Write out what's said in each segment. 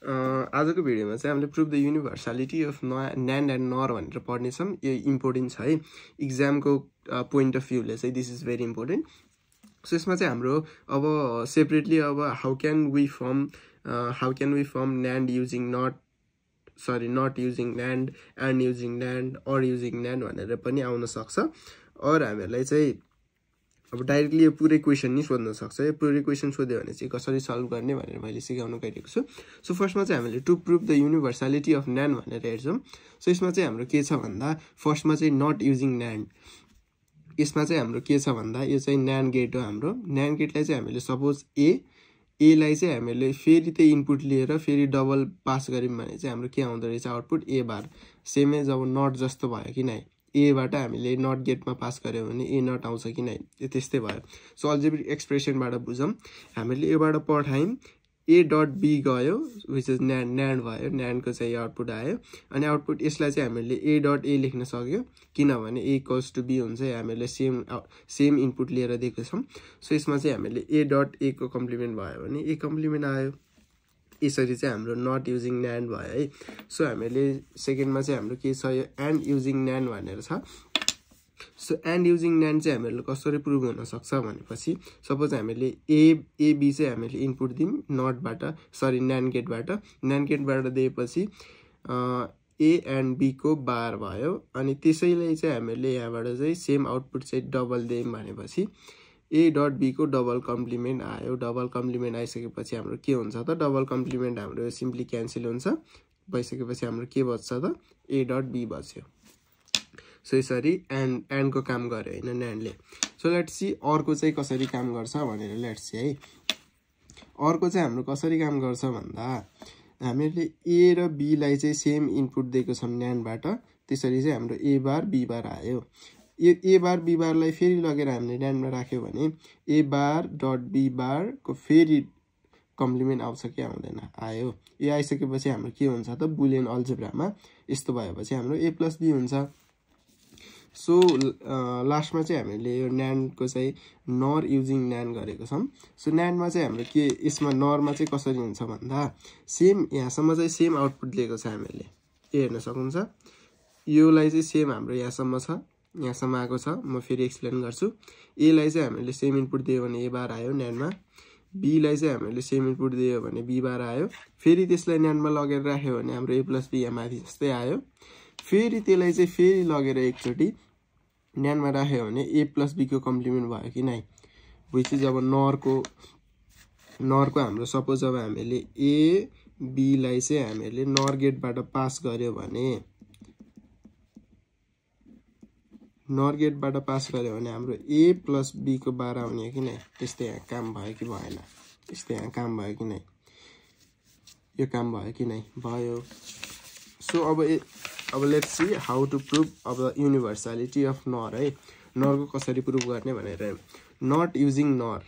आजको भिडियोमा चाहिँ हामीले prove the universality of NAND and NOR भनेर पढ्नेछौँ। यो इम्पोर्टेन्ट छ है, इक्जामको पोइन्ट अफ भ्यूले चाहिँ this is very important. So यसमा चाहिँ हाम्रो अब सेपरेटली अब how can we form NAND using not using NAND and using NAND or using NAND भनेर पनि आउन सक्छ। और हामीहरूलाई चाहिँ अब डाइरेक्टली यो पुरै क्वेसन नि सोध्न सक्छ। यो पुरै क्वेसन सोध्यो भने चाहिँ कसरी सल्भ गर्ने भनेर मैले सिकाउन गइरहेको छु। सो फर्स्टमा चाहिँ हामीले to prove the universality of NAND भनेर हेर्छौँ। सो यसमा चाहिँ हाम्रो के छ भन्दा फर्स्टमा चाहिँ नट युजिङ NAND। यसमा चाहिँ हाम्रो के छ भन्दा यो चाहिँ NAND गेट हो। हाम्रो NAND गेटलाई चाहिँ हामीले सपोज एलाई चाहिँ हामीले फेरि त्यही इनपुट लिएर फेरि डबल पास गऱ्यौँ भने चाहिँ हाम्रो के आउँदो रहेछ आउटपुट ए बार। सेम एज अब नट जस्तो भयो कि नै, एबाट हामीले नट गेटमा पास गऱ्यौँ भने ए नट आउँछ कि नै, त्यस्तै भयो। सो अल्जेब्रिक एक्सप्रेसनबाट बुझौँ, हामीले एबाट पठायौँ ए डट बी गयो विच इज NAND भयो, NANDको चाहिँ आउटपुट आयो। अनि आउटपुट यसलाई चाहिँ हामीले ए डट ए लेख्न सक्यो किनभने ए इक्वल्स टु बी हुन्छ, हामीले सेम इनपुट लिएर दिएको छौँ। सो यसमा चाहिँ हामीले ए डट ए को कम्प्लिमेन्ट भयो भने ए कम्प्लिमेन्ट आयो। यसरी चाहिँ हाम्रो नट युजिङ NAND भयो है। सो हामीले सेकेन्डमा चाहिँ हाम्रो के छ यो एन्ड युजिङ NAND भनेर छ। सो एन्ड युजिङ NAND चाहिँ हामीहरूले कसरी प्रुभ हुन सक्छ भनेपछि सपोज हामीले एबी चाहिँ हामीले इनपुट दियौँ NAND गेटबाट दिएपछि ए एन्ड बी को बार भयो। अनि त्यसैले चाहिँ हामीले यहाँबाट चाहिँ सेम आउटपुट चाहिँ डबल दियौँ भनेपछि ए डट बी को डबल कम्प्लिमेन्ट आयो। डबल कम्प्लिमेन्ट आइसकेपछि हाम्रो के हुन्छ त डबल कम्प्लिमेन्ट हाम्रो सिम्पली क्यान्सल हुन्छ। भइसकेपछि हाम्रो के बच्छ त ए डट बी बच्यो। सो यसरी एन्डको काम गर्यो होइन NANDले। सो लेट्स सी अर्को चाहिँ कसरी काम गर्छ भनेर लेट्स सी है। अर्को चाहिँ हाम्रो कसरी काम गर्छ भन्दा हामीले ए र बीलाई चाहिँ सेम इनपुट दिएको छौँ NANDबाट, त्यसरी चाहिँ हाम्रो ए बार बी बार आयो। यो ए बार बी बारलाई फेरि लगेर हामीले NANDमा राख्यो भने ए बार डट बी बारको फेरि कम्प्लिमेन्ट आउँछ कि आउँदैन, आयो। यो आइसकेपछि हाम्रो के हुन्छ त बुलियन अल्जेब्रामा यस्तो भएपछि हाम्रो ए प्लस बी हुन्छ। सो लास्टमा चाहिँ हामीले यो NANDको चाहिँ नर युजिङ NAND गरेको छौँ। सो NANDमा चाहिँ हाम्रो के यसमा नरमा चाहिँ कसरी हुन्छ भन्दा सेम यहाँसम्म चाहिँ सेम आउटपुट दिएको छ हामीले, ए हेर्न सक्नुहुन्छ। योलाई चाहिँ सेम हाम्रो यहाँसम्म आएको छ। म फेरि एक्सप्लेन गर्छु। एलाई चाहिँ हामीले सेम इनपुट दियो भने ए बार आयो NANDमा, बीलाई चाहिँ हामीले सेम इनपुट दियो भने बी बार आयो। फेरि त्यसलाई NANDमा लगेर राख्यो भने हाम्रो ए प्लस बी यहाँ माथि जस्तै आयो। फेरि त्यसलाई चाहिँ फेरि लगेर एकचोटि NANDमा राख्यो भने ए प्लस बी को कम्प्लिमेन्ट भयो कि नै, विच इज अब नरको हाम्रो सपोज अब हामीले ए बीलाई चाहिँ हामीले नर गेटबाट पास गर्यो भने हाम्रो ए प्लस बी को बार आउने कि नै, त्यस्तै यहाँ काम भयो कि भएन, यस्तै यहाँ काम भयो कि नै, यो काम भयो कि नै, भयो। सो अब let's see how to prove अब युनिभर्सालिटी अफ NOR है। नरको कसरी प्रुभ गर्ने भनेर नट युजिङ NOR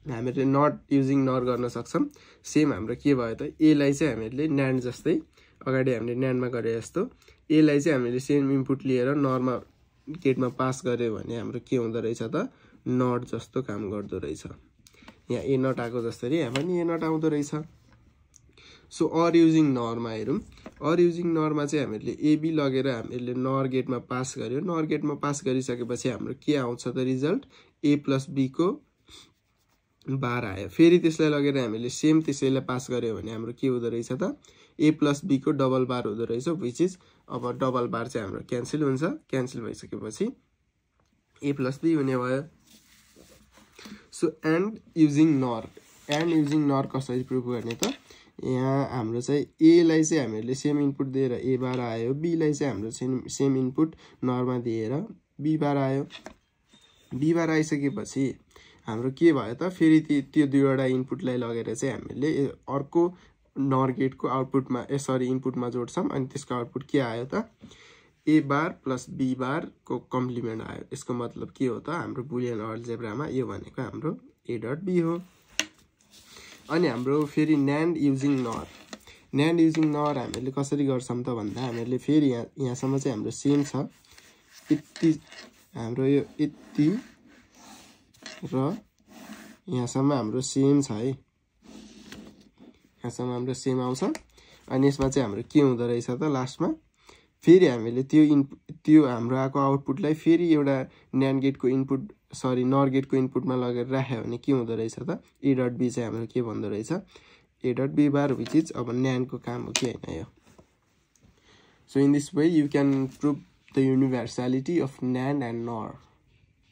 हामीले नट युजिङ NOR गर्न सक्छौँ। सेम हाम्रो के भयो त एलाई चाहिँ हामीले NAND जस्तै अगाडि हामीले NANDमा गरे जस्तो एलाई चाहिँ हामीले सेम इनपुट लिएर नरमा गेटमा पास गर्यो भने हाम्रो के हुँदो रहेछ त नट जस्तो काम गर्दो रहेछ। यहाँ ए नट आएको जस्तै यहाँ पनि ए नट आउँदो रहेछ। सो अर युजिङ NORमा हेरौँ। अर युजिङ NORमा चाहिँ हामीले एबी लगेर हामीले नर गेटमा पास गर्यो। नर गेटमा पास गरिसकेपछि हाम्रो के आउँछ त रिजल्ट ए प्लस बी को बार आयो। फेरि त्यसलाई लगेर हामीले सेम त्यसैलाई पास गर्यो भने हाम्रो के हुँदो रहेछ त ए प्लस बी को डबल बार हुँदो रहेछ, विच इज अब डबल बार चाहिँ हाम्रो क्यान्सल हुन्छ। क्यान्सल भइसकेपछि ए प्लस बी हुने भयो। सो एन्ड युजिङ NOR कसरी प्रुभ गर्ने त यहाँ हाम्रो चाहिँ एलाई चाहिँ हामीले सेम इनपुट दिएर ए बार आयो, बीलाई चाहिँ हाम्रो सेम इनपुट नरमा दिएर बी बार आयो। बी बार आइसकेपछि हाम्रो के भयो त फेरि त्यो दुईवटा इनपुटलाई लगेर चाहिँ हामीले अर्को नर गेटको आउटपुटमा इनपुटमा जोड्छौँ। अनि त्यसको आउटपुट के आयो त ए बार प्लस बी बार को कम्प्लिमेन्ट आयो। यसको मतलब के हो त हाम्रो बुलियन अल्जेब्रामा यो भनेको हाम्रो ए डट बी हो। अनि हाम्रो फेरि NAND युजिङ NOR हामीले कसरी गर्छौँ त भन्दा हामीले फेरि यहाँसम्म चाहिँ हाम्रो सेम छ, यति हाम्रो यो यति र यहाँसम्म हाम्रो सेम छ है। यहाँसम्म हाम्रो सेम आउँछ अनि यसमा चाहिँ हाम्रो के हुँदो रहेछ त लास्टमा फेरि हामीले त्यो हाम्रो आएको आउटपुटलाई फेरि एउटा न्यान्ड गेटको इनपुट नर गेटको इनपुटमा लगेर राख्यो भने के हुँदो रहेछ त ए डट बी चाहिँ हाम्रो के भन्दो रहेछ A dot B bar which is अब न्यान्डको काम हो कि होइन यो so in this way you can prove the universality of NAND and Nar